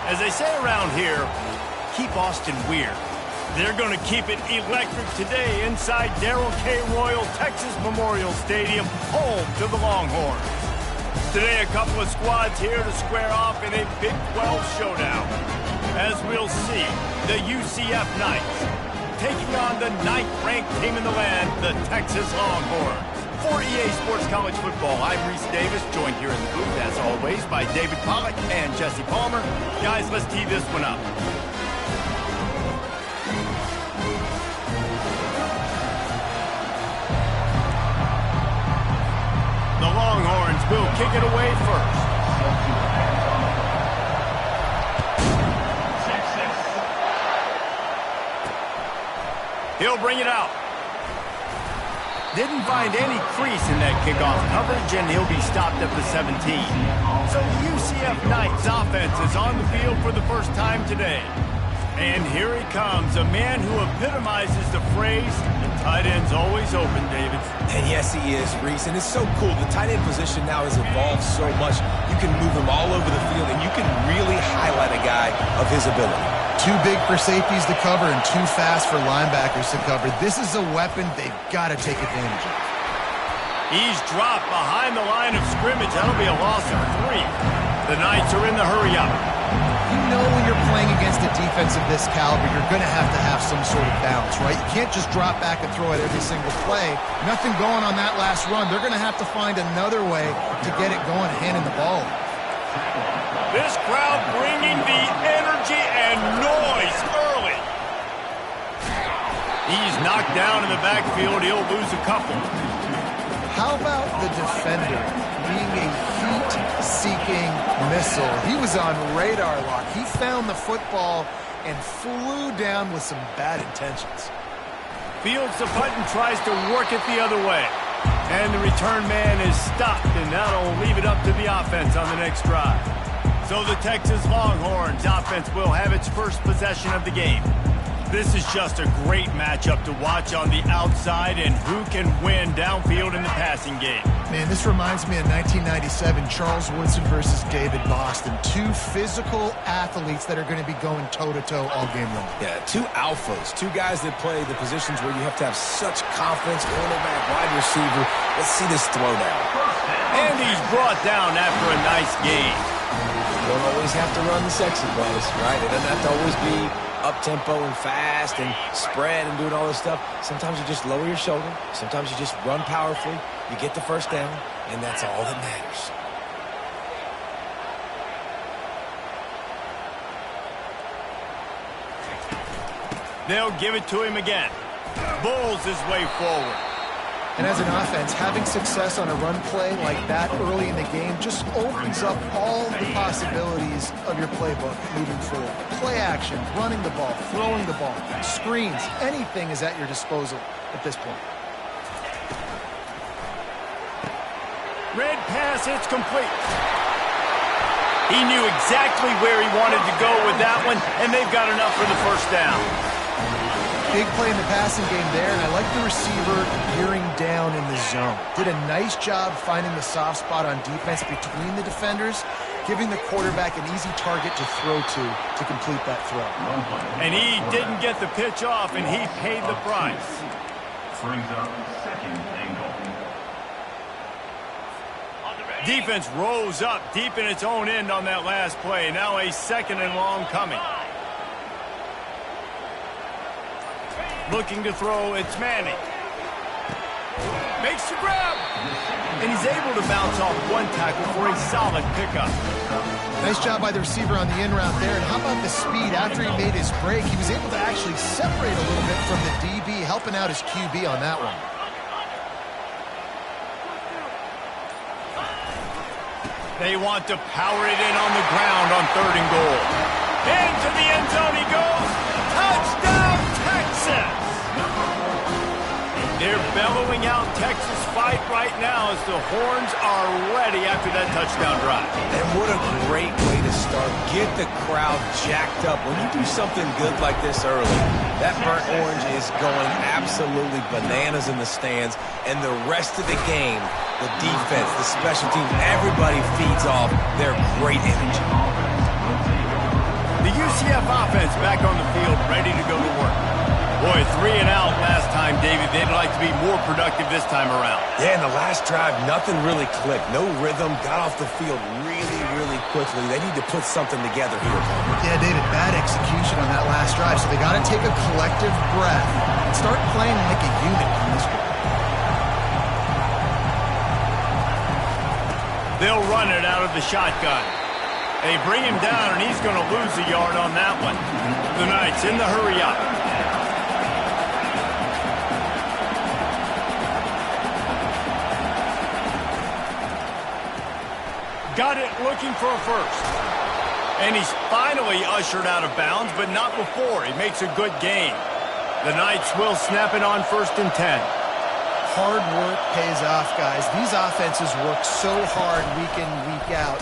As they say around here, keep Austin weird. They're going to keep it electric today inside Darrell K. Royal Texas Memorial Stadium, home to the Longhorns. Today, a couple of squads here to square off in a Big 12 showdown. As we'll see, the UCF Knights taking on the 9th-ranked team in the land, the Texas Longhorns. For EA Sports College Football, I'm Reese Davis, joined here in the booth, as always, by David Pollack and Jesse Palmer. Guys, let's tee this one up. The Longhorns will kick it away first. He'll bring it out. Didn't find any crease in that kickoff coverage, and he'll be stopped at the 17. So the UCF Knights offense is on the field for the first time today. And here he comes, a man who epitomizes the phrase, the tight end's always open, David. And yes, he is, Reese. And it's so cool. The tight end position now has evolved so much. You can move him all over the field, and you can really highlight a guy of his ability. Too big for safeties to cover and too fast for linebackers to cover. This is a weapon they've got to take advantage of. He's dropped behind the line of scrimmage. That'll be a loss of 3. The Knights are in the hurry-up. You know when you're playing against a defense of this caliber, you're going to have some sort of balance, right? You can't just drop back and throw it every single play. Nothing going on that last run. They're going to have to find another way to get it going, handing the ball. This crowd bringing the energy and noise early. He's knocked down in the backfield. He'll lose a couple. How about the defender being a heat-seeking missile? He was on radar lock. He found the football and flew down with some bad intentions. Fields the punt and tries to work it the other way. And the return man is stopped, and that'll leave it up to the offense on the next drive. So the Texas Longhorns offense will have its first possession of the game. This is just a great matchup to watch on the outside, and who can win downfield in the passing game. Man, this reminds me of 1997, Charles Woodson versus David Boston. Two physical athletes that are going to be going toe-to-toe all game long. Yeah, two alphas, two guys that play the positions where you have to have such confidence, cornerback, wide receiver. Let's see this throwdown. And he's brought down after a nice gain. You don't always have to run the sexy plays, right? It doesn't have to always be up-tempo and fast and spread and doing all this stuff. Sometimes you just lower your shoulder. Sometimes you just run powerfully. You get the first down, and that's all that matters. They'll give it to him again. Bulls his way forward. And as an offense, having success on a run play like that early in the game just opens up all the possibilities of your playbook moving forward. Play action, running the ball, throwing the ball, screens, anything is at your disposal at this point. Red pass, it's complete. He knew exactly where he wanted to go with that one, and they've got enough for the first down. Big play in the passing game there, and I like the receiver gearing down in the zone. Did a nice job finding the soft spot on defense between the defenders, giving the quarterback an easy target to throw to complete that throw. And he didn't get the pitch off, and he paid the price. Brings up second and goal. Defense rose up deep in its own end on that last play. Now a second and long coming. Looking to throw, it's Manning. Makes the grab. And he's able to bounce off one tackle for a solid pickup. Nice job by the receiver on the in route there. And how about the speed? After he made his break, he was able to actually separate a little bit from the DB, helping out his QB on that one. They want to power it in on the ground on 3rd and goal. Into the end zone he goes. Touchdown, Texas! They're bellowing out Texas fight right now as the Horns are ready after that touchdown drive. And what a great way to start. Get the crowd jacked up. When you do something good like this early, that burnt orange is going absolutely bananas in the stands. And the rest of the game, the defense, the special teams, everybody feeds off their great energy. The UCF offense back on the field, ready to go to work. Boy, 3 and out last time, David. They'd like to be more productive this time around. Yeah, in the last drive, nothing really clicked. No rhythm, got off the field really quickly. They need to put something together here. Yeah, David, bad execution on that last drive, so they got to take a collective breath and start playing like a unit on this one. They'll run it out of the shotgun. They bring him down, and he's going to lose a yard on that one. The Knights in the hurry up. Got it looking for a first. And he's finally ushered out of bounds, but not before. He makes a good gain. The Knights will snap it on 1st and 10. Hard work pays off, guys. These offenses work so hard week in, week out,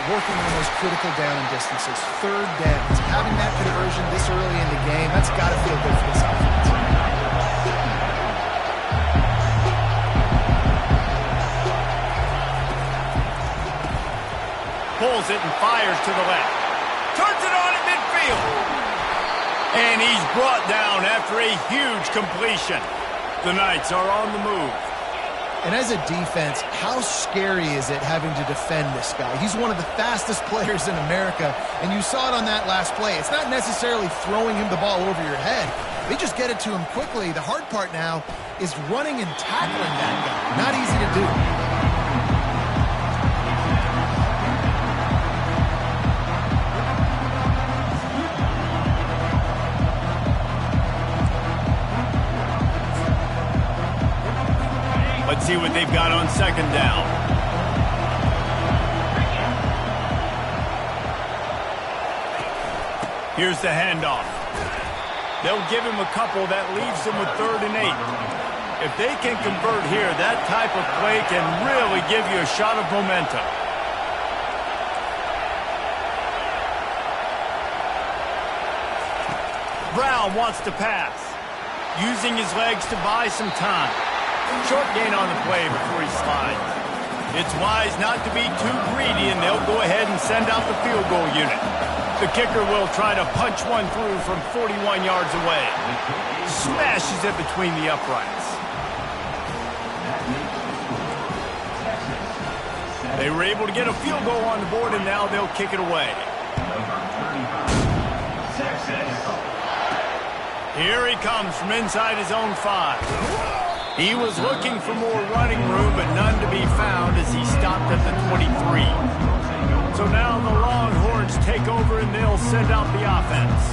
working on those critical down and distances. 3rd downs. Having that conversion this early in the game, that's got to feel good for this offense. Pulls it and fires to the left. Turns it on at midfield. And he's brought down after a huge completion. The Knights are on the move. And as a defense, how scary is it having to defend this guy? He's one of the fastest players in America, and you saw it on that last play. It's not necessarily throwing him the ball over your head. They just get it to him quickly. The hard part now is running and tackling that guy. Not easy to do. Let's see what they've got on 2nd down. Here's the handoff. They'll give him a couple. That leaves them with 3rd and 8. If they can convert here, that type of play can really give you a shot of momentum. Brown wants to pass, using his legs to buy some time. Short gain on the play before he slides. It's wise not to be too greedy, and they'll go ahead and send out the field goal unit. The kicker will try to punch one through from 41 yards away. Smashes it between the uprights. They were able to get a field goal on the board, and now they'll kick it away. Here he comes from inside his own 5. He was looking for more running room, but none to be found as he stopped at the 23. So now the Longhorns take over, and they'll send out the offense.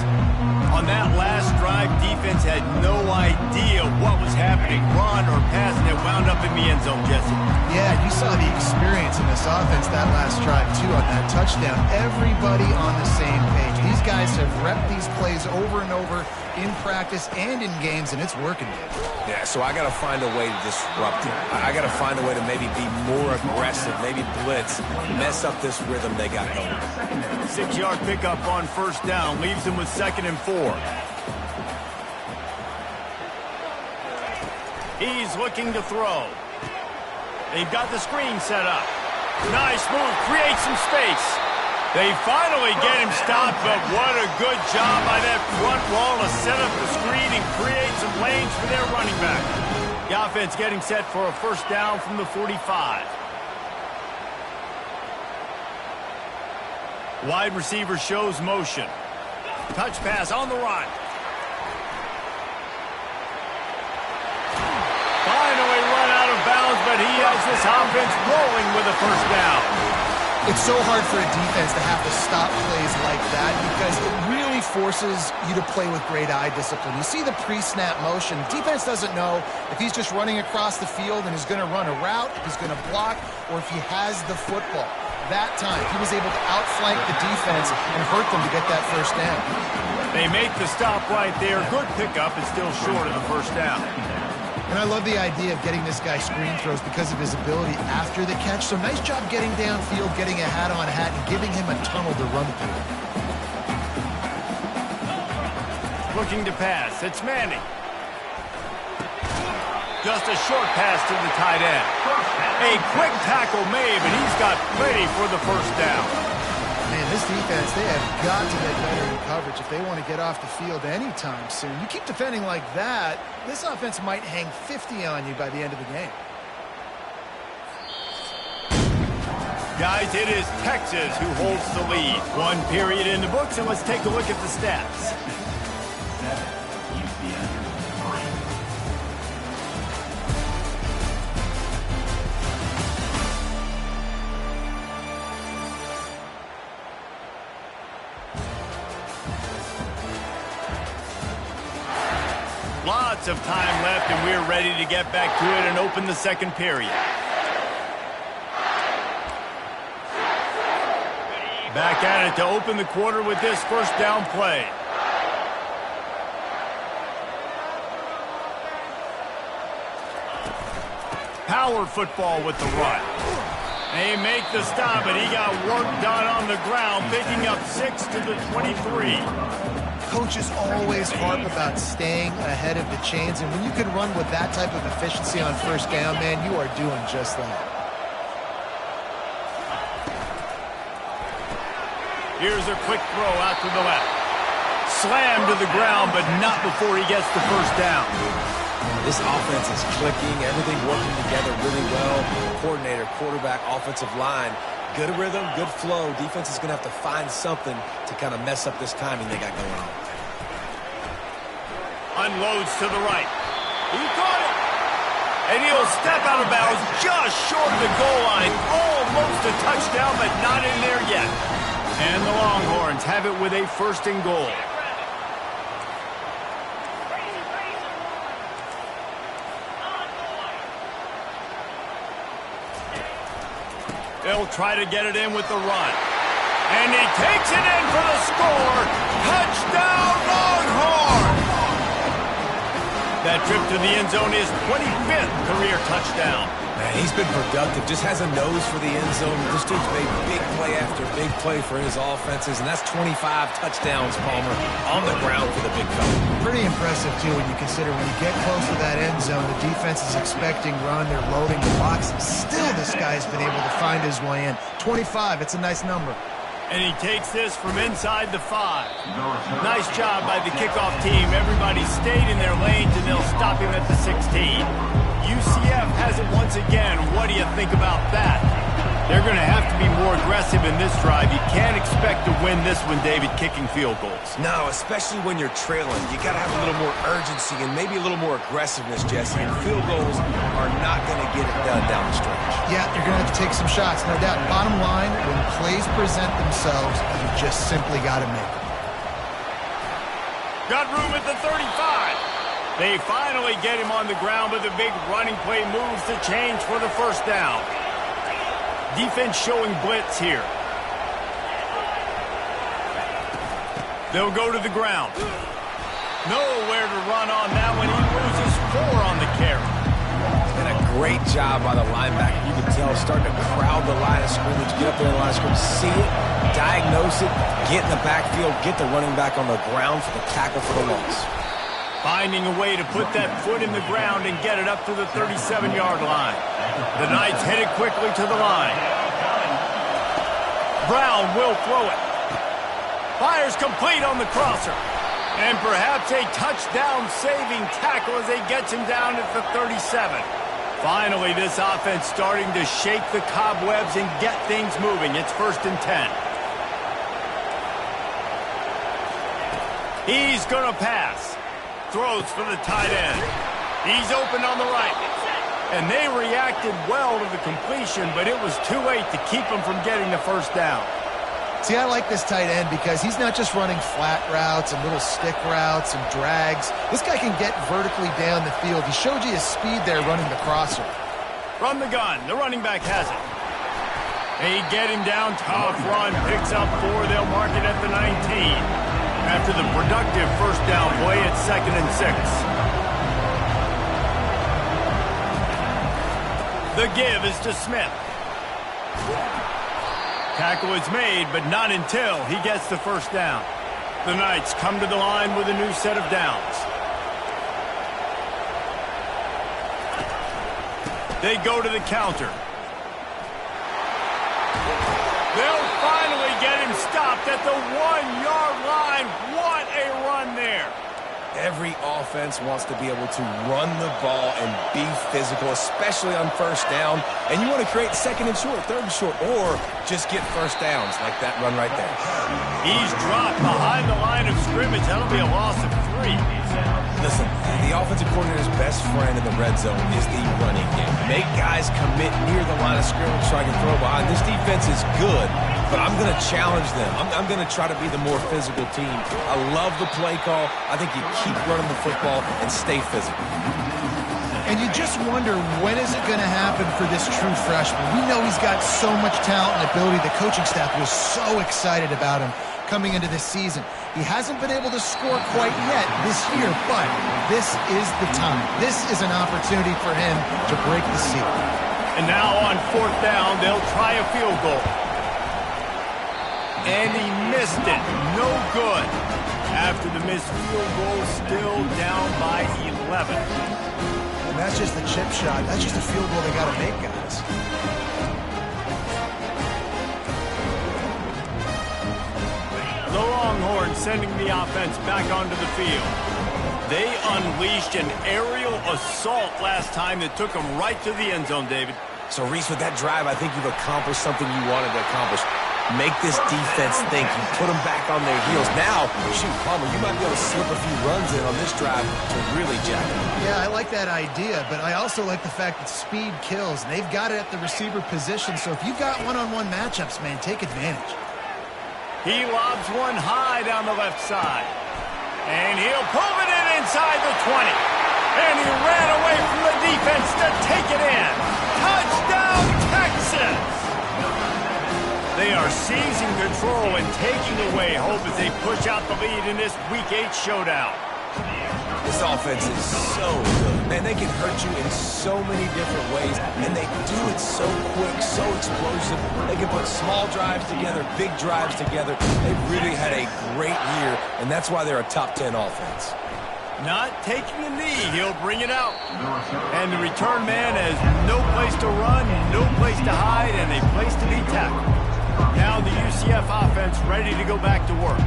On that last drive, defense had no idea what was happening. Run or pass, and it wound up in the end zone, Jesse. Yeah, you saw the experience in this offense that last drive, too, on that touchdown. Everybody on the same page. These guys have repped these plays over and over in practice and in games, and it's working. Yeah, so I got to find a way to disrupt it. I got to find a way to maybe be more aggressive, maybe blitz, mess up this rhythm they got going. 6-yard pickup on 1st down leaves them with 2nd and 4. He's looking to throw. They've got the screen set up. Nice move, creates some space. They finally get him stopped, but what a good job by that front wall to set up the screen and create some lanes for their running back. The offense getting set for a 1st down from the 45. Wide receiver shows motion. Touch pass on the run. Finally run out of bounds, but he has this offense rolling with a 1st down. It's so hard for a defense to have to stop plays like that because it really forces you to play with great eye discipline. You see the pre-snap motion. Defense doesn't know if he's just running across the field and is going to run a route, if he's going to block, or if he has the football. That time, he was able to outflank the defense and hurt them to get that 1st down. They make the stop right there. Good pickup, is still short of the 1st down. And I love the idea of getting this guy screen throws because of his ability after the catch. So nice job getting downfield, getting a hat-on-hat, and giving him a tunnel to run through. Looking to pass. It's Manning. Just a short pass to the tight end. A quick tackle made, but he's got plenty for the 1st down. Man, this defense, they have got to get better in coverage if they want to get off the field anytime soon. You keep defending like that, this offense might hang 50 on you by the end of the game. Guys, it is Texas who holds the lead. One period in the books, and let's take a look at the stats. Lots of time left, and we're ready to get back to it and open the second period. Back at it to open the quarter with this first down play. Power football with the run. They make the stop, and he got work done on the ground, picking up 6 to the 23. Coaches always harp about staying ahead of the chains, and when you can run with that type of efficiency on first down, man, you are doing just that. Here's a quick throw out to the left. Slammed to the ground, but not before he gets the first down. This offense is clicking, everything working together really well. Coordinator, quarterback, offensive line. Good rhythm, good flow. Defense is going to have to find something to kind of mess up this timing they got going on. Unloads to the right. He caught it. And he'll step out of bounds just short of the goal line. Almost a touchdown, but not in there yet. And the Longhorns have it with a first and goal. They'll try to get it in with the run. And he takes it in for the score. Touchdown, Longhorn! That trip to the end zone is 25th career touchdown. Man, he's been productive, just has a nose for the end zone. This dude's made big play after big play for his offenses, and that's 25 touchdowns, Palmer, on the ground for the big fella. Pretty impressive, too, when you consider when you get close to that end zone, the defense is expecting run, they're loading the box, and still this guy's been able to find his way in. 25, it's a nice number. And he takes this from inside the 5. Nice job by the kickoff team. Everybody stayed in their lanes, and they'll stop him at the 16. UCF has it once again. What do you think about that? They're going to have to be more aggressive in this drive. You can't expect to win this one, David, kicking field goals. No, especially when you're trailing. You got to have a little more urgency and maybe a little more aggressiveness, Jesse. And field goals are not going to get it done down the stretch. Yeah, you're going to have to take some shots, no doubt. Bottom line, when plays present themselves, you just simply got to make them. Got room at the 35. They finally get him on the ground, but the big running play moves the change for the first down. Defense showing blitz here. They'll go to the ground. Nowhere to run on that one. He loses 4 on the carry. And a great job by the linebacker. You can tell starting to crowd the line of scrimmage, get up there in the line of scrimmage, see it, diagnose it, get in the backfield, get the running back on the ground for the tackle for the loss. Finding a way to put that foot in the ground and get it up to the 37-yard line. The Knights headed quickly to the line. Brown will throw it. Fires complete on the crosser. And perhaps a touchdown-saving tackle as he gets him down at the 37. Finally, this offense starting to shake the cobwebs and get things moving. It's 1st and 10. He's going to pass. Throws for the tight end. He's open on the right. And they reacted well to the completion, but it was too late to keep him from getting the first down. See, I like this tight end because he's not just running flat routes and little stick routes and drags. This guy can get vertically down the field. He showed you his speed there running the crosser. From the gun, the running back has it. They get him down, tough run, picks up 4. They'll mark it at the 19. After the productive first down play, it's 2nd and 6. The give is to Smith. Tackle is made, but not until he gets the first down. The Knights come to the line with a new set of downs. They go to the counter. They'll finally get him at the 1-yard line. What a run there. Every offense wants to be able to run the ball and be physical, especially on first down. And you want to create second and short, third and short, or just get first downs like that run right there. He's dropped behind the line of scrimmage. That'll be a loss of 3. Listen, the offensive coordinator's best friend in the red zone is the running game. Make guys commit near the line of scrimmage so I can throw behind. This defense is good, but I'm going to challenge them. I'm going to try to be the more physical team. I love the play call. I think you keep running the football and stay physical. And you just wonder, when is it going to happen for this true freshman? We know he's got so much talent and ability. The coaching staff was so excited about him coming into this season. He hasn't been able to score quite yet this year, but this is the time. This is an opportunity for him to break the seal. And now on 4th down, they'll try a field goal. And he missed it. No good. After the missed field goal, still down by 11. And that's just the chip shot. That's just a field goal they got to make, guys. The Longhorns sending the offense back onto the field. They unleashed an aerial assault last time that took them right to the end zone, David. So, Reese, with that drive, I think you've accomplished something you wanted to accomplish. Make this defense think. You put them back on their heels. Now, shoot, Palmer, you might be able to slip a few runs in on this drive to really jack it. Yeah, I like that idea, but I also like the fact that speed kills. And they've got it at the receiver position, so if you've got one-on-one matchups, man, take advantage. He lobs one high down the left side. And he'll pull it in inside the 20. And he ran away from the defense to take it in. Touchdown, Texas! They are seizing control and taking away hope as they push out the lead in this Week 8 showdown. This offense is so good. Man, they can hurt you in so many different ways, and they do it so quick, so explosive. They can put small drives together, big drives together. They've really had a great year, and that's why they're a top 10 offense. Not taking a knee, he'll bring it out. And the return man has no place to run, no place to hide, and a place to be tackled. Now the UCF offense ready to go back to work.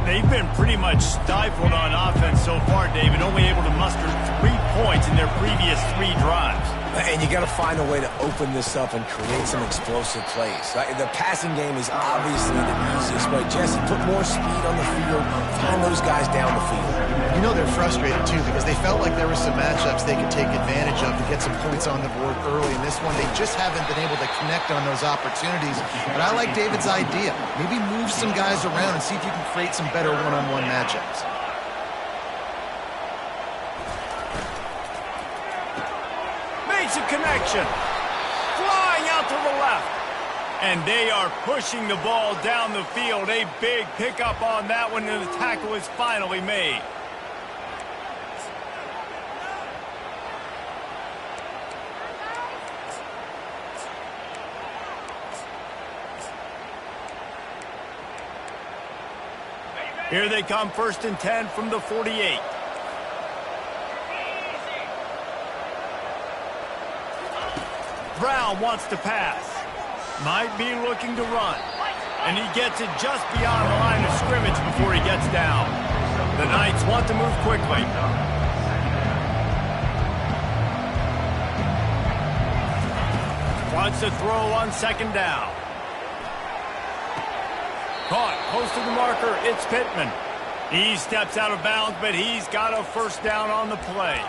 They've been pretty much stifled on offense so far, David, only able to muster 3 points in their previous 3 drives. And you got to find a way to open this up and create some explosive plays. The passing game is obviously the easiest way. Jesse, put more speed on the field, find those guys down the field. You know they're frustrated, too, because they felt like there were some matchups they could take advantage of to get some points on the board early. In this one, they just haven't been able to connect on those opportunities. But I like David's idea. Maybe move some guys around and see if you can create some better one-on-one matchups. Makes a connection. Flying out to the left. And they are pushing the ball down the field. A big pickup on that one, and the tackle is finally made. Here they come, 1st and 10 from the 48. Brown wants to pass. Might be looking to run. And he gets it just beyond the line of scrimmage before he gets down. The Knights want to move quickly. Wants to throw on 2nd down. Caught close to the marker, it's Pittman. He steps out of bounds, but he's got a 1st down on the play.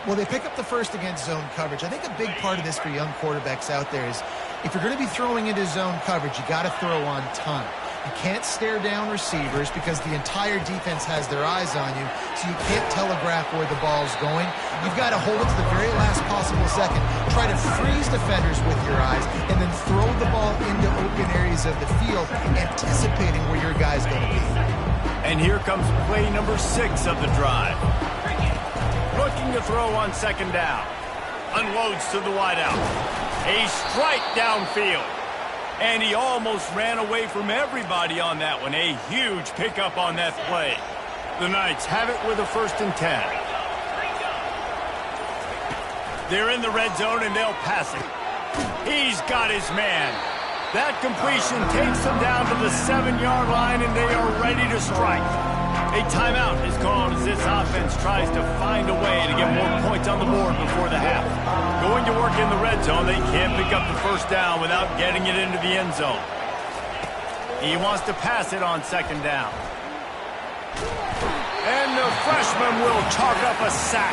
Well, they pick up the first against zone coverage. I think a big part of this for young quarterbacks out there is if you're going to be throwing into zone coverage, you got to throw on time. You can't stare down receivers because the entire defense has their eyes on you, so you can't telegraph where the ball's going. You've got to hold it to the very last possible second, try to freeze defenders with your eyes, and then throw the ball into open areas of the field, anticipating where your guy's going to be. And here comes play number 6 of the drive. Looking to throw on 2nd down. Unloads to the wideout. A strike downfield. And he almost ran away from everybody on that one. A huge pickup on that play. The Knights have it with a 1st and 10. They're in the red zone and they'll pass it. He's got his man. That completion takes them down to the 7-yard line, and they are ready to strike. A timeout is called as this offense tries to find a way to get more points on the board before the half. Going to work in the red zone, they can't pick up the first down without getting it into the end zone. He wants to pass it on second down. And the freshman will chalk up a sack.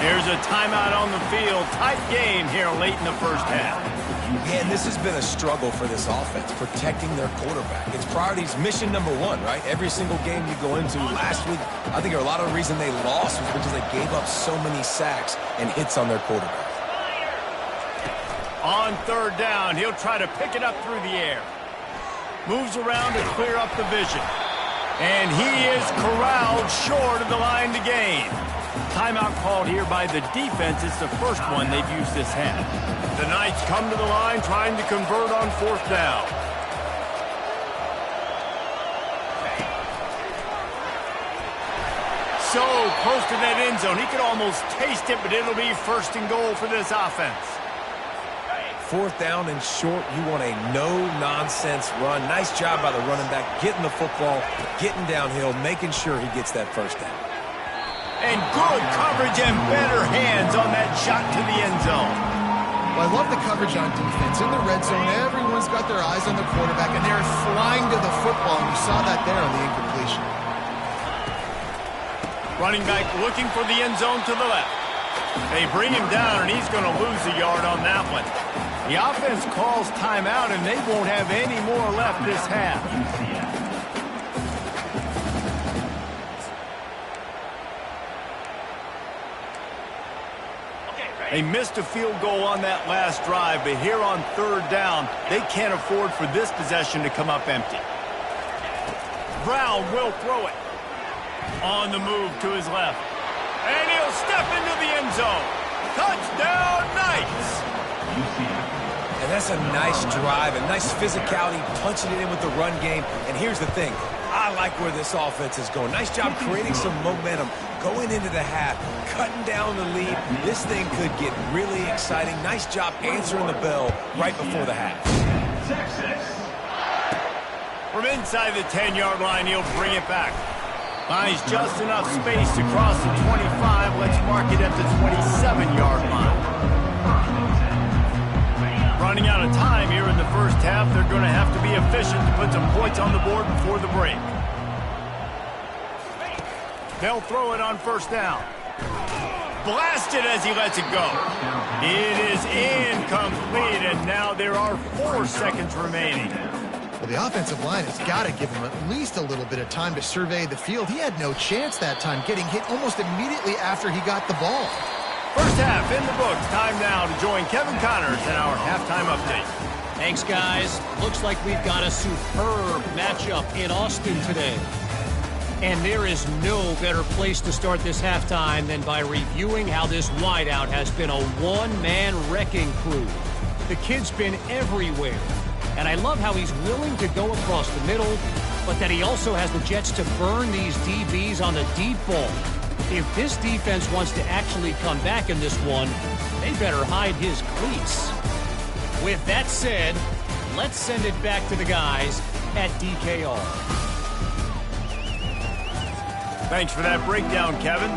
Here's a timeout on the field. Tight game here late in the first half. Yeah, and this has been a struggle for this offense, protecting their quarterback. It's priorities mission number one, right? Every single game you go into. Last week, I think a lot of the reason they lost was because they gave up so many sacks and hits on their quarterback. On third down, he'll try to pick it up through the air. Moves around to clear up the vision. And he is corralled short of the line to gain. Timeout called here by the defense. It's the first one they've used this half. The Knights come to the line trying to convert on fourth down. So close to that end zone. He could almost taste it, but it'll be first and goal for this offense. Fourth down and short, you want a no-nonsense run. Nice job by the running back, getting the football, getting downhill, making sure he gets that first down. And good coverage and better hands on that shot to the end zone. Well, I love the coverage on defense. In the red zone, everyone's got their eyes on the quarterback, and they're flying to the football, and you saw that there on the incompletion. Running back looking for the end zone to the left. They bring him down, and he's going to lose a yard on that one. The offense calls timeout, and they won't have any more left this half. They missed a field goal on that last drive, but here on third down, they can't afford for this possession to come up empty. Brown will throw it. On the move to his left. And he'll step into the end zone. Touchdown, Knights! And that's a nice drive, a nice physicality, punching it in with the run game. And here's the thing. I like where this offense is going. Nice job creating some momentum, going into the half, cutting down the lead. This thing could get really exciting. Nice job answering the bell right before the half. Texas. From inside the 10-yard line, he'll bring it back. Finds just enough space to cross the 25. Let's mark it at the 27-yard line. Running out of time here in the first half. They're going to have to be efficient to put some points on the board before the break. They'll throw it on first down. Blasted as he lets it go. It is incomplete, and now there are 4 seconds remaining. Well, the offensive line has got to give him at least a little bit of time to survey the field. He had no chance that time, getting hit almost immediately after he got the ball. First half in the books. Time now to join Kevin Connors in our halftime update. Thanks, guys. Looks like we've got a superb matchup in Austin today. And there is no better place to start this halftime than by reviewing how this wideout has been a one-man wrecking crew. The kid's been everywhere. And I love how he's willing to go across the middle, but that he also has the jets to burn these DBs on the deep ball. If this defense wants to actually come back in this one, they better hide his cleats. With that said, let's send it back to the guys at DKR. Thanks for that breakdown, Kevin.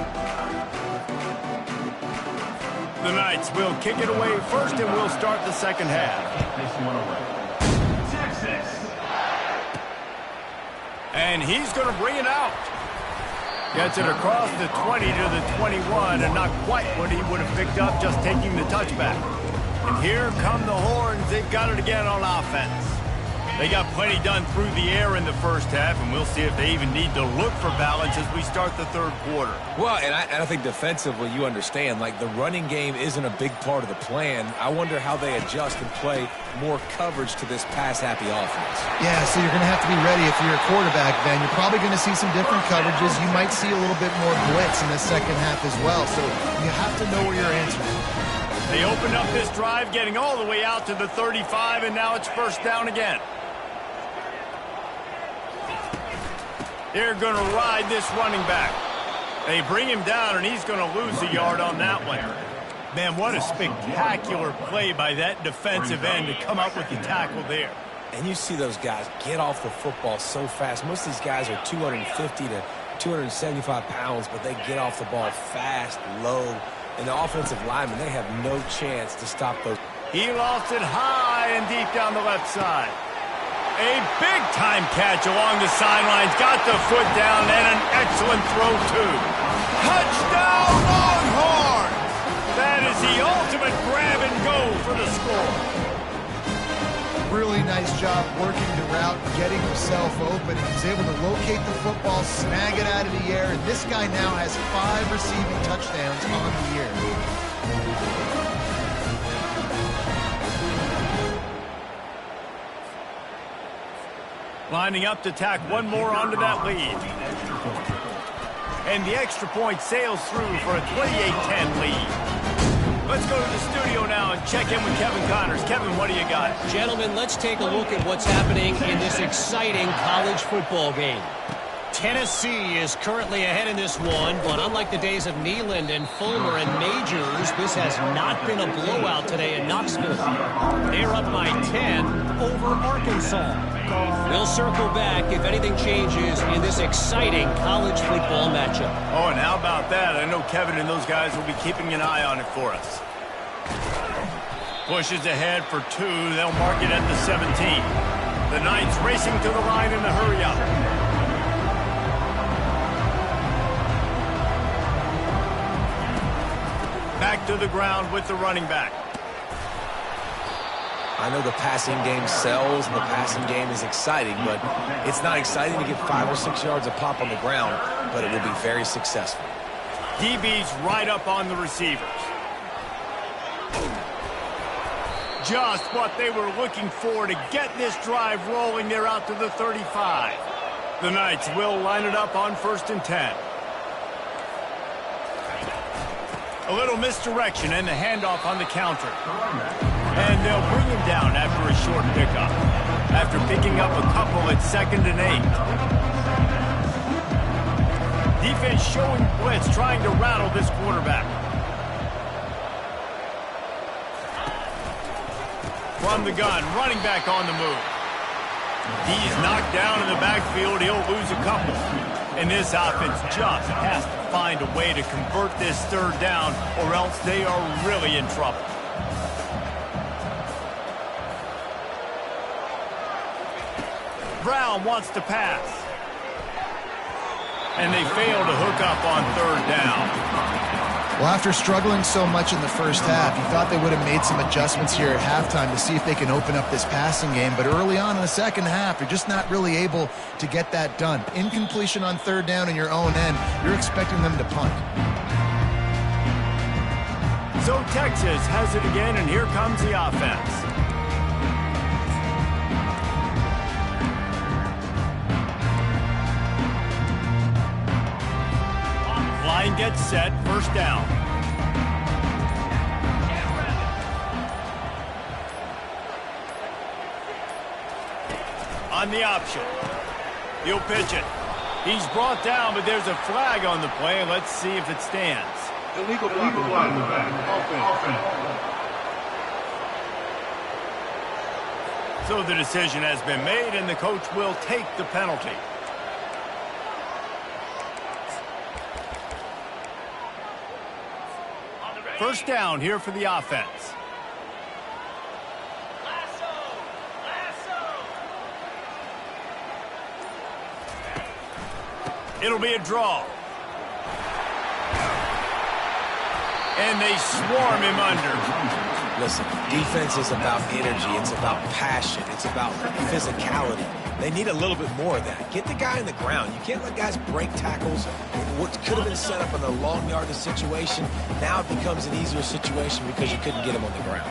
The Knights will kick it away first, and we'll start the second half. This one away. Texas. And he's going to bring it out. Gets it across the 20 to the 21, and not quite what he would have picked up just taking the touchback. And here come the horns. They've got it again on offense. They got plenty done through the air in the first half, and we'll see if they even need to look for balance as we start the third quarter. Well, and I think defensively, you understand, like the running game isn't a big part of the plan. I wonder how they adjust and play more coverage to this pass-happy offense. Yeah, so you're going to have to be ready if you're a quarterback, Ben. You're probably going to see some different coverages. You might see a little bit more blitz in the second half as well, so you have to know where you're answering. They opened up this drive, getting all the way out to the 35, and now it's first down again. They're going to ride this running back. They bring him down, and he's going to lose a yard on that one. Man, what a spectacular play by that defensive end to come up with the tackle there. And you see those guys get off the football so fast. Most of these guys are 250 to 275 pounds, but they get off the ball fast, low. And the offensive linemen, they have no chance to stop those. He lost it high and deep down the left side. A big-time catch along the sidelines. Got the foot down and an excellent throw, too. Touchdown, Longhorns! That is the ultimate grab and go for the score. Really nice job working the route, getting himself open. He was able to locate the football, snag it out of the air, and this guy now has 5 receiving touchdowns on the year. Lining up to tack one more onto that lead. And the extra point sails through for a 28-10 lead. Let's go to the studio now and check in with Kevin Connors. Kevin, what do you got? Gentlemen, let's take a look at what's happening in this exciting college football game. Tennessee is currently ahead in this one, but unlike the days of Neyland and Fulmer and Majors, this has not been a blowout today in Knoxville. They're up by 10 over Arkansas. We'll circle back if anything changes in this exciting college football matchup. Oh, and how about that? I know Kevin and those guys will be keeping an eye on it for us. Pushes ahead for 2. They'll mark it at the 17. The Knights racing to the line in a hurry-up. Back to the ground with the running back. I know the passing game sells and the passing game is exciting, but it's not exciting to get 5 or 6 yards a pop on the ground, but it will be very successful. DB's right up on the receivers. Just what they were looking for to get this drive rolling. They're out to the 35. The Knights will line it up on 1st and 10. A little misdirection and the handoff on the counter. And they'll bring him down after a short pickup. After picking up a couple at 2nd and 8. Defense showing blitz, trying to rattle this quarterback. From the gun, running back on the move. He's knocked down in the backfield. He'll lose a couple. And this offense just has to find a way to convert this 3rd down, or else they are really in trouble. Brown wants to pass. And they fail to hook up on 3rd down. Well, after struggling so much in the first half, you thought they would have made some adjustments here at halftime to see if they can open up this passing game. But early on in the second half, you're just not really able to get that done. Incompletion on 3rd down in your own end, you're expecting them to punt. So Texas has it again, and here comes the offense. Line gets set, 1st down. On the option. He'll pitch it. He's brought down, but there's a flag on the play. Let's see if it stands. Illegal block. Offense. So the decision has been made, and the coach will take the penalty. First down here for the offense. It'll be a draw. And they swarm him under. Listen, defense is about energy. It's about passion. It's about physicality. They need a little bit more of that. Get the guy in the ground. You can't let guys break tackles. What could have been set up in a long yardage situation, now it becomes an easier situation because you couldn't get him on the ground.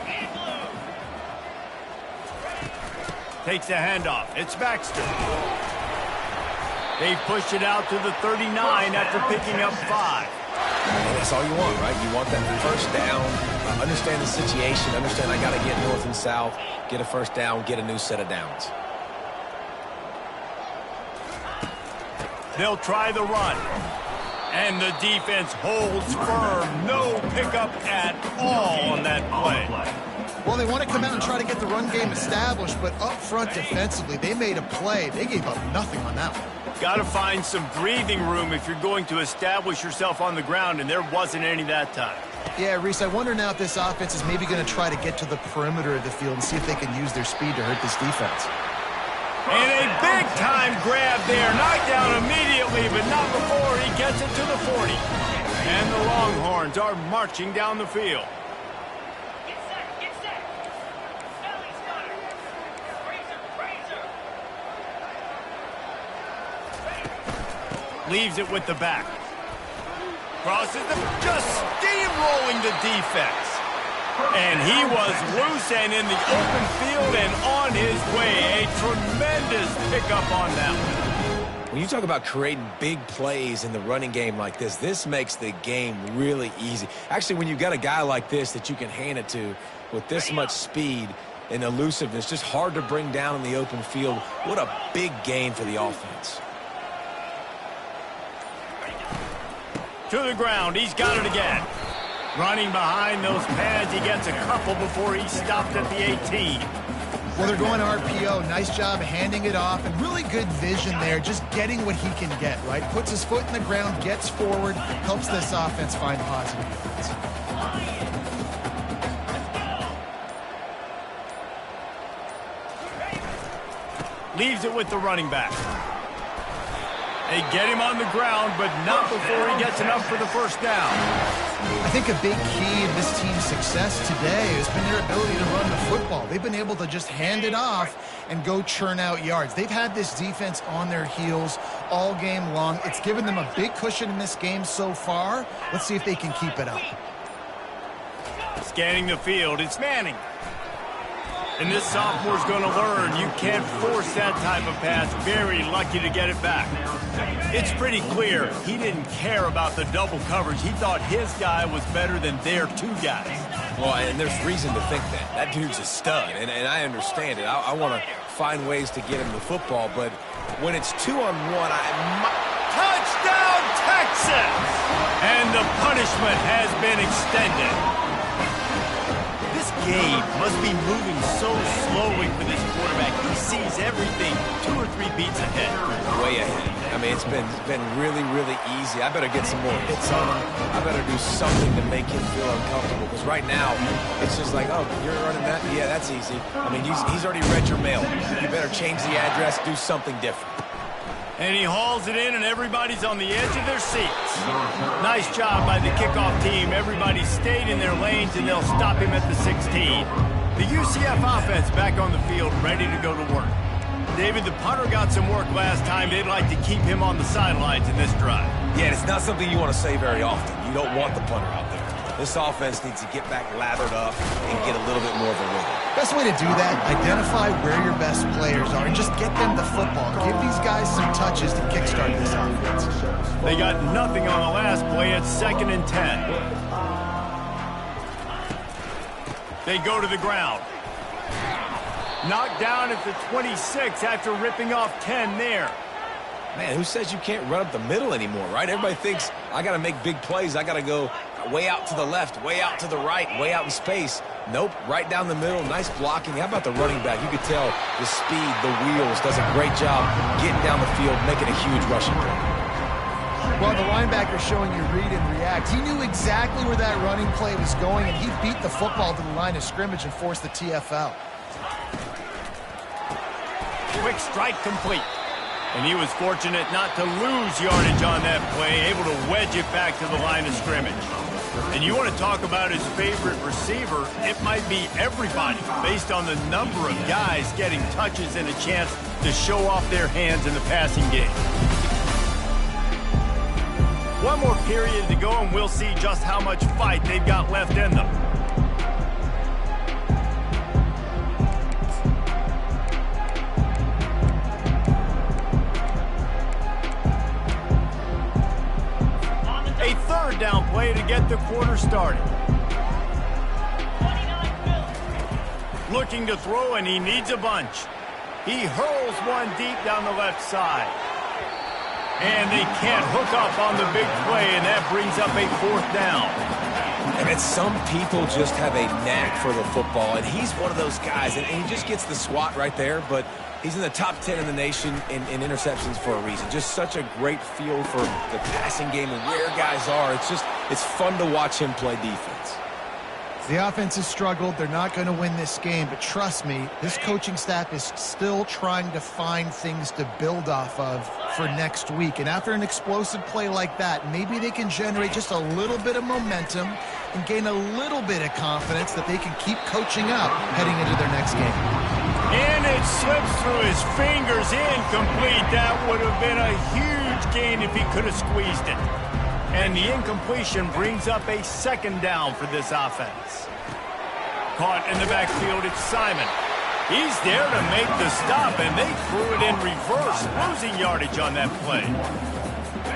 Takes the handoff. It's Baxter. They push it out to the 39 after picking up 5. And that's all you want, right? You want that 1st down, understand the situation, understand I got to get north and south, get a 1st down, get a new set of downs. They'll try the run. And the defense holds firm. No pickup at all on that play. Well, they want to come out and try to get the run game established, but up front defensively, they made a play. They gave up nothing on that one. Got to find some breathing room if you're going to establish yourself on the ground, and there wasn't any that time. Yeah, Reese, I wonder now if this offense is maybe going to try to get to the perimeter of the field and see if they can use their speed to hurt this defense. And a big-time grab there. Knocked down immediately, but not before he gets it to the 40. And the Longhorns are marching down the field. Leaves it with the back. Crosses the, just steamrolling the defense. And he was loose and in the open field and on his way. A tremendous pickup on that one. When you talk about creating big plays in the running game like this makes the game really easy. Actually, when you've got a guy like this that you can hand it to with this much speed and elusiveness, just hard to bring down in the open field, what a big gain for the offense. To the ground, he's got it again. Running behind those pads, he gets a couple before he stopped at the 18. Well, they're going RPO. Nice job handing it off, and really good vision there, just getting what he can get, right? Puts his foot in the ground, gets forward, helps this offense find positive yards. Leaves it with the running back. They get him on the ground, but not before he gets enough for the first down. I think a big key in this team's success today has been their ability to run the football. They've been able to just hand it off and go churn out yards. They've had this defense on their heels all game long. It's given them a big cushion in this game so far. Let's see if they can keep it up. Scanning the field, it's Manning. And this sophomore's going to learn you can't force that type of pass. Very lucky to get it back. It's pretty clear he didn't care about the double coverage. He thought his guy was better than their two guys. Well, and there's reason to think that. That dude's a stud, and I understand it. I want to find ways to get him the football, but when it's 2-on-1, Touchdown, Texas! And the punishment has been extended. This game must be moving so slowly for this quarterback. He sees everything 2 or 3 beats ahead. Way ahead. I mean, it's been really, really easy. I better get some more hits on him. I better do something to make him feel uncomfortable. Because right now, it's just like, oh, you're running that? Yeah, that's easy. I mean, he's already read your mail. You better change the address, do something different. And he hauls it in, and everybody's on the edge of their seats. Nice job by the kickoff team. Everybody stayed in their lanes, and they'll stop him at the 16. The UCF offense back on the field, ready to go to work. David, the punter got some work last time. They'd like to keep him on the sidelines in this drive. Yeah, it's not something you want to say very often. You don't want the punter out there. This offense needs to get back lathered up and get a little bit more of a rhythm. Best way to do that, identify where your best players are and just get them the football. Give these guys some touches to kickstart this offense. They got nothing on the last play. It's 2nd and 10. They go to the ground. Knocked down at the 26 after ripping off 10 there. Man, who says you can't run up the middle anymore, right? Everybody thinks, I got to make big plays. I got to go way out to the left, way out to the right, way out in space. Nope, right down the middle. Nice blocking. How about the running back? You could tell the speed, the wheels, does a great job getting down the field, making a huge rushing play. Well, the linebacker showing you read and react. He knew exactly where that running play was going, and he beat the football to the line of scrimmage and forced the TFL. Quick strike complete. And he was fortunate not to lose yardage on that play, able to wedge it back to the line of scrimmage. And you want to talk about his favorite receiver, it might be everybody, based on the number of guys getting touches and a chance to show off their hands in the passing game. One more period to go, and we'll see just how much fight they've got left in them. A 3rd down play to get the quarter started. Looking to throw, and he needs a bunch. He hurls one deep down the left side. And they can't hook up on the big play, and that brings up a 4th down. And some people just have a knack for the football, and he's one of those guys, and he just gets the swat right there, but he's in the top 10 in the nation in interceptions for a reason. Just such a great feel for the passing game and where guys are. It's fun to watch him play defense. The offense has struggled. They're not going to win this game, but trust me, this coaching staff is still trying to find things to build off of for next week. And after an explosive play like that, maybe they can generate just a little bit of momentum and gain a little bit of confidence that they can keep coaching up heading into their next game. And it slips through his fingers, incomplete. That would have been a huge gain if he could have squeezed it. And the incompletion brings up a 2nd down for this offense. Caught in the backfield, it's Simon. He's there to make the stop, and they threw it in reverse, losing yardage on that play.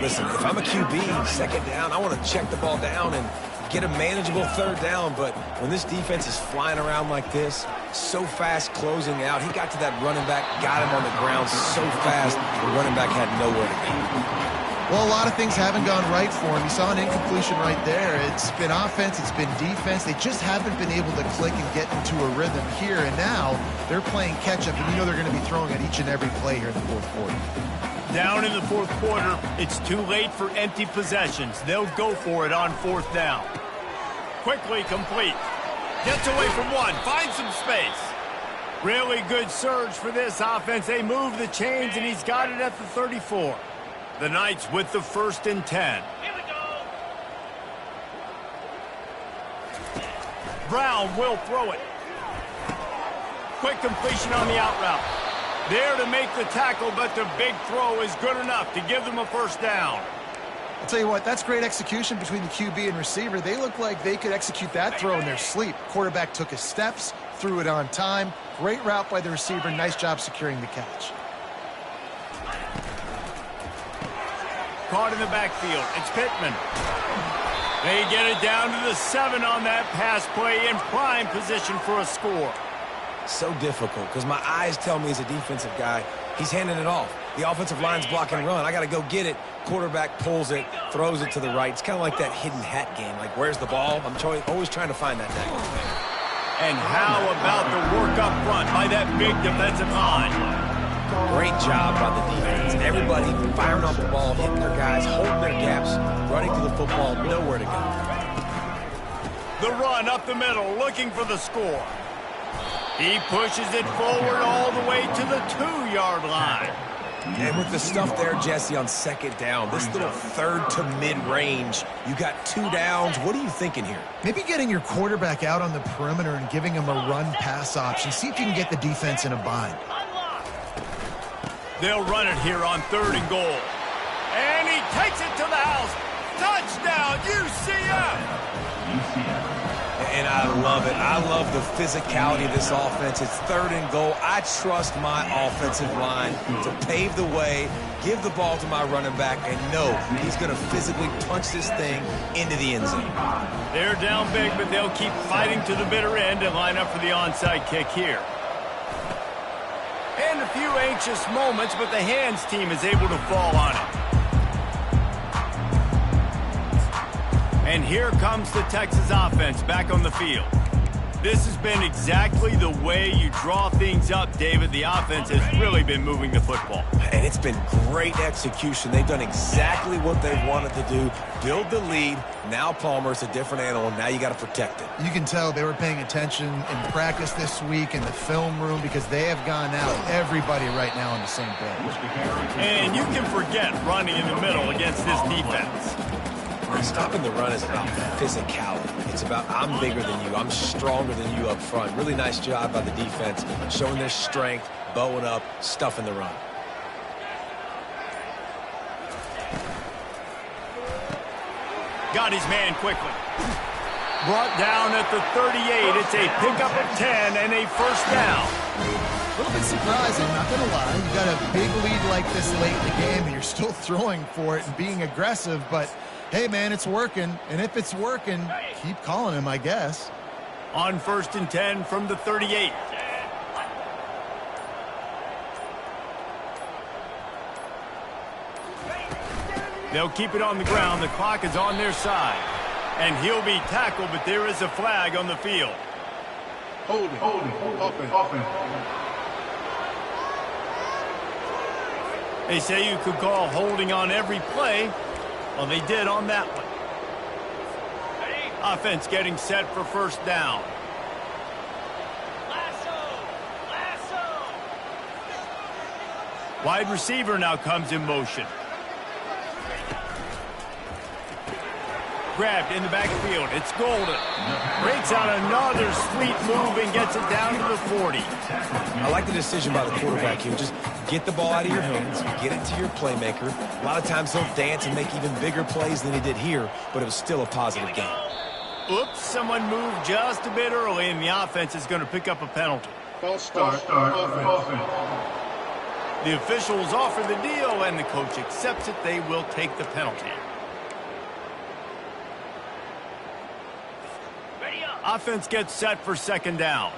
Listen, if I'm a QB, 2nd down, I want to check the ball down and get a manageable 3rd down, but when this defense is flying around like this, so fast closing out, he got to that running back, got him on the ground so fast, the running back had nowhere to go. Well, a lot of things haven't gone right for him. You saw an incompletion right there. It's been offense, it's been defense. They just haven't been able to click and get into a rhythm here, and now they're playing catch-up, and you know they're going to be throwing at each and every play here in the 4th quarter. Down in the 4th quarter, it's too late for empty possessions. They'll go for it on 4th down. Quickly complete. Gets away from one, finds some space. Really good surge for this offense. They move the chains, and he's got it at the 34. The Knights with the 1st and 10. Here we go. Brown will throw it. Quick completion on the out route. There to make the tackle, but the big throw is good enough to give them a 1st down. I'll tell you what, that's great execution between the QB and receiver. They look like they could execute that throw in their sleep. Quarterback took his steps, threw it on time. Great route by the receiver. Nice job securing the catch. Caught in the backfield. It's Pittman. They get it down to the 7 on that pass play in prime position for a score. So difficult because my eyes tell me as a defensive guy, he's handing it off. The offensive line's blocking run. I got to go get it. Quarterback pulls it, throws it to the right. It's kind of like that hidden hat game. Like, where's the ball? I'm always trying to find that thing. And how about the work up front by that big defensive line? Great job by the defense. Everybody firing off the ball, hitting their guys, holding their gaps, running to the football, nowhere to go. The run up the middle, looking for the score. He pushes it forward all the way to the 2-yard line. And with the stuff there, Jesse, on 2nd down, this little 3rd to mid-range, you got 2 downs. What are you thinking here? Maybe getting your quarterback out on the perimeter and giving him a run-pass option. See if you can get the defense in a bind. They'll run it here on 3rd and goal. And he takes it to the house. Touchdown, UCF! And I love it. I love the physicality of this offense. It's 3rd and goal. I trust my offensive line to pave the way, give the ball to my running back, and know he's going to physically punch this thing into the end zone. They're down big, but they'll keep fighting to the bitter end and line up for the onside kick here. And a few anxious moments, but the hands team is able to fall on it. And here comes the Texas offense back on the field. This has been exactly the way you draw things up, David. The offense has really been moving the football. And it's been great execution. They've done exactly what they wanted to do. Build the lead. Now Palmer's a different animal. Now you got to protect it. You can tell they were paying attention in practice this week in the film room because they have gone out. Everybody right now on the same page. And you can forget running in the middle against this defense. Stopping the run is about physicality. It's about I'm bigger than you. I'm stronger than you up front. Really nice job by the defense, showing their strength, bowing up, stuffing the run. Got his man quickly. Brought down at the 38. It's a pickup of 10 and a 1st down. A little bit surprising, not going to lie. You got a big lead like this late in the game, and you're still throwing for it and being aggressive, but hey, man, it's working. And if it's working, keep calling him, I guess. On 1st and 10 from the 38. They'll keep it on the ground. The clock is on their side. And he'll be tackled, but there is a flag on the field. Holding. Offense. They say you could call holding on every play. Well, they did on that one. Offense getting set for first down. Wide receiver now comes in motion. Grabbed in the backfield. It's Golden. Breaks out another sweet move and gets it down to the 40. I like the decision by the quarterback here. Just get the ball out of your hands, get it to your playmaker. A lot of times he'll dance and make even bigger plays than he did here, but it was still a positive game. Oops, someone moved just a bit early, and the offense is going to pick up a penalty. False start. Offense. The officials offer the deal, and the coach accepts it. They will take the penalty. Offense gets set for second down.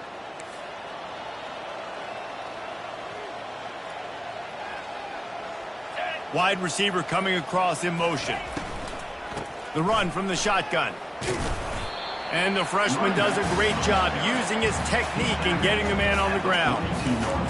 Wide receiver coming across in motion. The run from the shotgun. And the freshman does a great job using his technique and getting the man on the ground.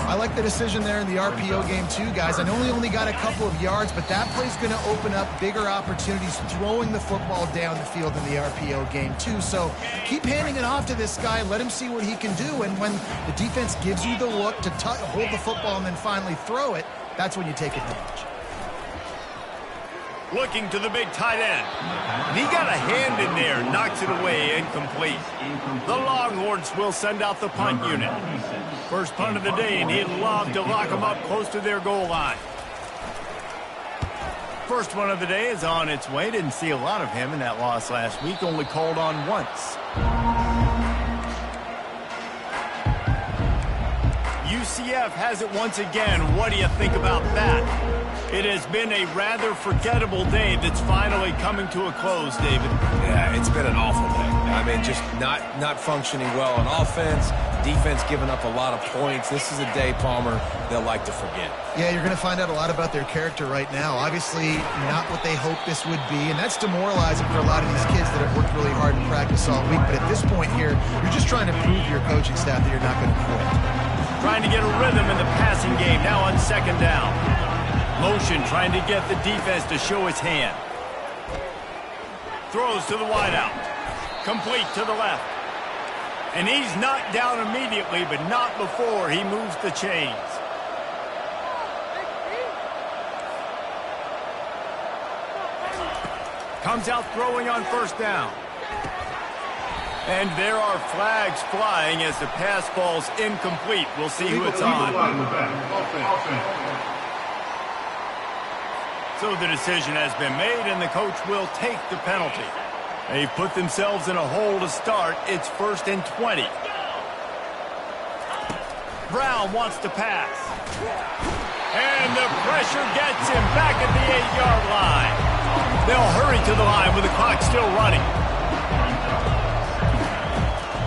I like the decision there in the RPO game too, guys. I know he only got a couple of yards, but that play's going to open up bigger opportunities throwing the football down the field in the RPO game too. So keep handing it off to this guy. Let him see what he can do. And when the defense gives you the look to hold the football and then finally throw it, that's when you take advantage. Looking to the big tight end. He got a hand in there, knocks it away, incomplete. The Longhorns will send out the punt unit. First punt of the day, and he'd love to lock them up close to their goal line. First one of the day is on its way. Didn't see a lot of him in that loss last week, only called on once. UCF has it once again. What do you think about that? It has been a rather forgettable day that's finally coming to a close, David. Yeah, it's been an awful day. I mean, just not functioning well on offense, defense giving up a lot of points. This is a day, Palmer, they'll like to forget. Yeah, you're going to find out a lot about their character right now. Obviously, not what they hoped this would be, and that's demoralizing for a lot of these kids that have worked really hard in practice all week. But at this point here, you're just trying to prove to your coaching staff that you're not going to quit. Trying to get a rhythm in the passing game, now on second down. Motion trying to get the defense to show his hand. Throws to the wideout. Complete to the left. And he's knocked down immediately, but not before he moves the chains. Comes out throwing on first down. And there are flags flying as the pass falls incomplete. We'll see who it's on. So the decision has been made, and the coach will take the penalty. They've put themselves in a hole to start. It's 1st and 20. Brown wants to pass. And the pressure gets him back at the 8-yard line. They'll hurry to the line with the clock still running.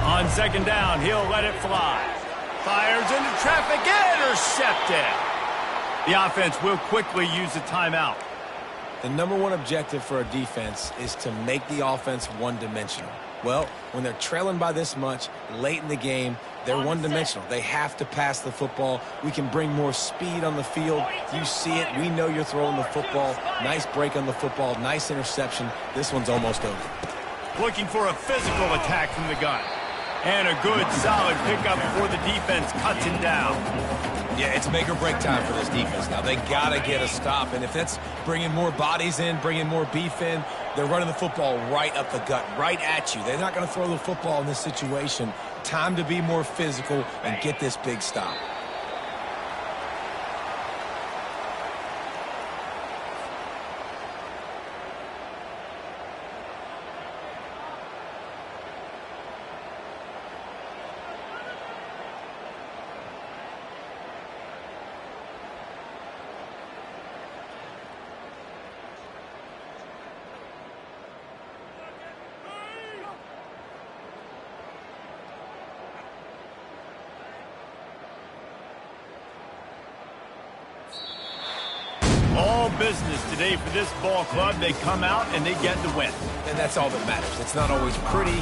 On second down, he'll let it fly. Fires into traffic, intercepted. The offense will quickly use a timeout. The number one objective for a defense is to make the offense one-dimensional. Well, when they're trailing by this much late in the game, they're one-dimensional. They have to pass the football. We can bring more speed on the field. You see it. We know you're throwing the football. Nice break on the football. Nice interception. This one's almost over. Looking for a physical attack from the gun. And a good, solid pickup before the defense cuts him down. Yeah, it's make or break time for this defense now. They got to get a stop, and if that's bringing more bodies in, bringing more beef in, they're running the football right up the gut, right at you. They're not going to throw the football in this situation. Time to be more physical and get this big stop. business today for this ball club. They come out and they get the win. And that's all that matters. It's not always pretty.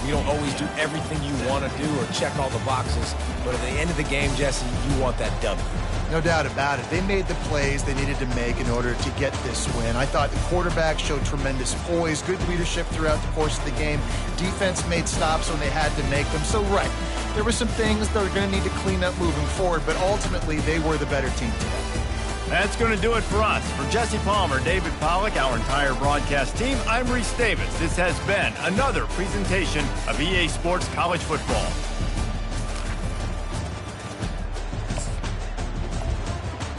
You don't always do everything you want to do or check all the boxes. But at the end of the game, Jesse, you want that W. No doubt about it. They made the plays they needed to make in order to get this win. I thought the quarterback showed tremendous poise, good leadership throughout the course of the game. Defense made stops when they had to make them. So, right, there were some things that are going to need to clean up moving forward, but ultimately they were the better team today. That's going to do it for us. For Jesse Palmer, David Pollack, our entire broadcast team, I'm Reese Davis. This has been another presentation of EA Sports College Football.